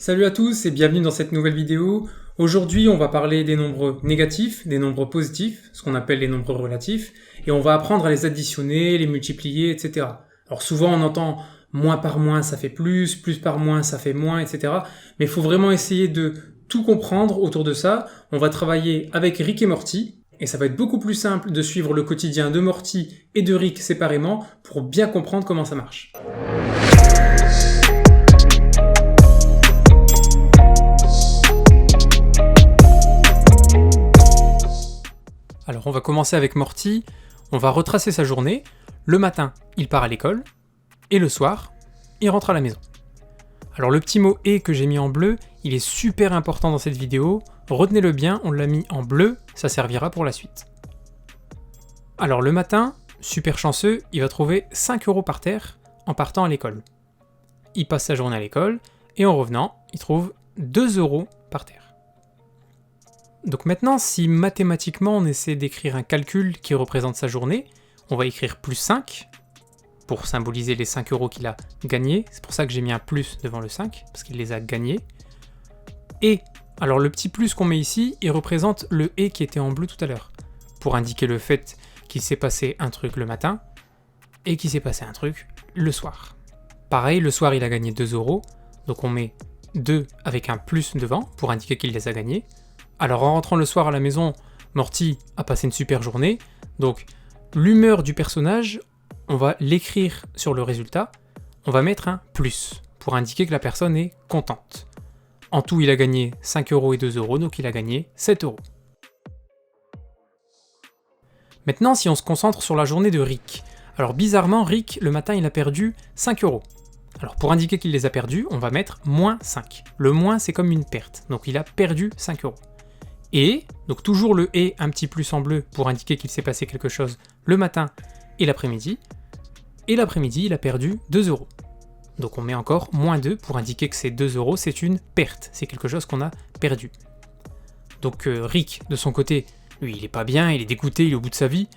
Salut à tous et bienvenue dans cette nouvelle vidéo. Aujourd'hui, on va parler des nombres négatifs, des nombres positifs, ce qu'on appelle les nombres relatifs, et on va apprendre à les additionner, les multiplier, etc. Alors souvent, on entend moins par moins, ça fait plus, plus par moins, ça fait moins, etc. Mais il faut vraiment essayer de tout comprendre autour de ça. On va travailler avec Rick et Morty, et ça va être beaucoup plus simple de suivre le quotidien de Morty et de Rick séparément pour bien comprendre comment ça marche. Alors on va commencer avec Morty, on va retracer sa journée. Le matin, il part à l'école, et le soir, il rentre à la maison. Alors le petit mot « et » que j'ai mis en bleu, il est super important dans cette vidéo. Retenez-le bien, on l'a mis en bleu, ça servira pour la suite. Alors le matin, super chanceux, il va trouver 5 € par terre en partant à l'école. Il passe sa journée à l'école, et en revenant, il trouve 2 € par terre. Donc maintenant, si mathématiquement on essaie d'écrire un calcul qui représente sa journée, on va écrire plus 5 pour symboliser les 5 € qu'il a gagnés. C'est pour ça que j'ai mis un plus devant le 5, parce qu'il les a gagnés. Et, alors le petit plus qu'on met ici, il représente le « et » qui était en bleu tout à l'heure, pour indiquer le fait qu'il s'est passé un truc le matin, et qu'il s'est passé un truc le soir. Pareil, le soir il a gagné 2 €, donc on met 2 avec un plus devant, pour indiquer qu'il les a gagnés. Alors en rentrant le soir à la maison, Morty a passé une super journée, donc l'humeur du personnage, on va l'écrire sur le résultat, on va mettre un plus, pour indiquer que la personne est contente. En tout, il a gagné 5 € et 2 €, donc il a gagné 7 €. Maintenant, si on se concentre sur la journée de Rick, alors bizarrement, Rick, le matin, il a perdu 5 €. Alors pour indiquer qu'il les a perdus, on va mettre moins 5. Le moins, c'est comme une perte, donc il a perdu 5 €. Et, donc toujours le « et » un petit plus en bleu pour indiquer qu'il s'est passé quelque chose le matin et l'après-midi. Et l'après-midi, il a perdu 2 €. Donc on met encore moins 2 pour indiquer que ces 2 €, c'est une perte, c'est quelque chose qu'on a perdu. Donc Rick, de son côté, lui, il est pas bien, il est dégoûté, il est au bout de sa vie.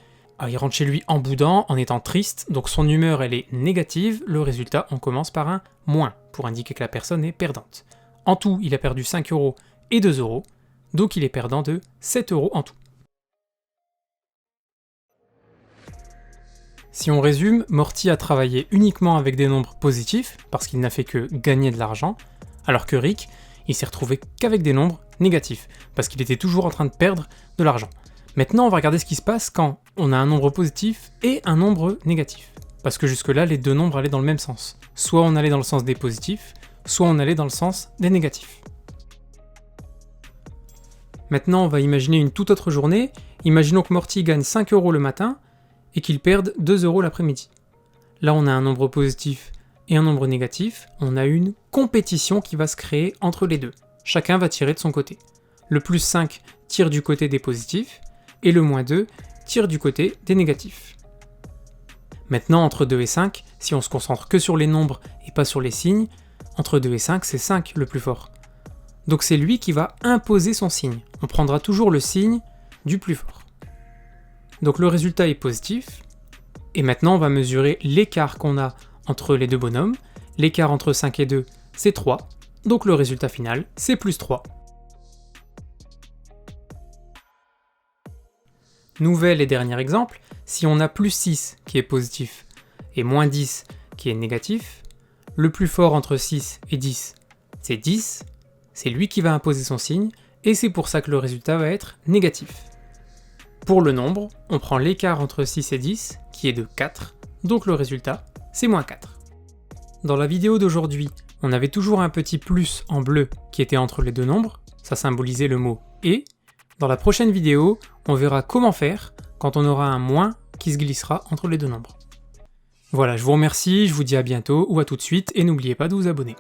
Il rentre chez lui en boudant, en étant triste, donc son humeur, elle est négative. Le résultat, on commence par un moins, pour indiquer que la personne est perdante. En tout, il a perdu 5 € et 2 €. Donc il est perdant de 7 € en tout. Si on résume, Morty a travaillé uniquement avec des nombres positifs, parce qu'il n'a fait que gagner de l'argent, alors que Rick, il s'est retrouvé qu'avec des nombres négatifs, parce qu'il était toujours en train de perdre de l'argent. Maintenant, on va regarder ce qui se passe quand on a un nombre positif et un nombre négatif. Parce que jusque-là, les deux nombres allaient dans le même sens. Soit on allait dans le sens des positifs, soit on allait dans le sens des négatifs. Maintenant, on va imaginer une toute autre journée. Imaginons que Morty gagne 5 € le matin et qu'il perde 2 € l'après-midi. Là, on a un nombre positif et un nombre négatif. On a une compétition qui va se créer entre les deux. Chacun va tirer de son côté. Le plus 5 tire du côté des positifs et le moins 2 tire du côté des négatifs. Maintenant, entre 2 et 5, si on se concentre que sur les nombres et pas sur les signes, entre 2 et 5, c'est 5 le plus fort. Donc c'est lui qui va imposer son signe. On prendra toujours le signe du plus fort. Donc le résultat est positif. Et maintenant on va mesurer l'écart qu'on a entre les deux bonhommes. L'écart entre 5 et 2, c'est 3. Donc le résultat final, c'est plus 3. Nouvel et dernier exemple, si on a plus 6 qui est positif et moins 10 qui est négatif, le plus fort entre 6 et 10, c'est 10. C'est lui qui va imposer son signe, et c'est pour ça que le résultat va être négatif. Pour le nombre, on prend l'écart entre 6 et 10, qui est de 4, donc le résultat, c'est moins 4. Dans la vidéo d'aujourd'hui, on avait toujours un petit plus en bleu qui était entre les deux nombres, ça symbolisait le mot « et ». Dans la prochaine vidéo, on verra comment faire quand on aura un moins qui se glissera entre les deux nombres. Voilà, je vous remercie, je vous dis à bientôt ou à tout de suite, et n'oubliez pas de vous abonner.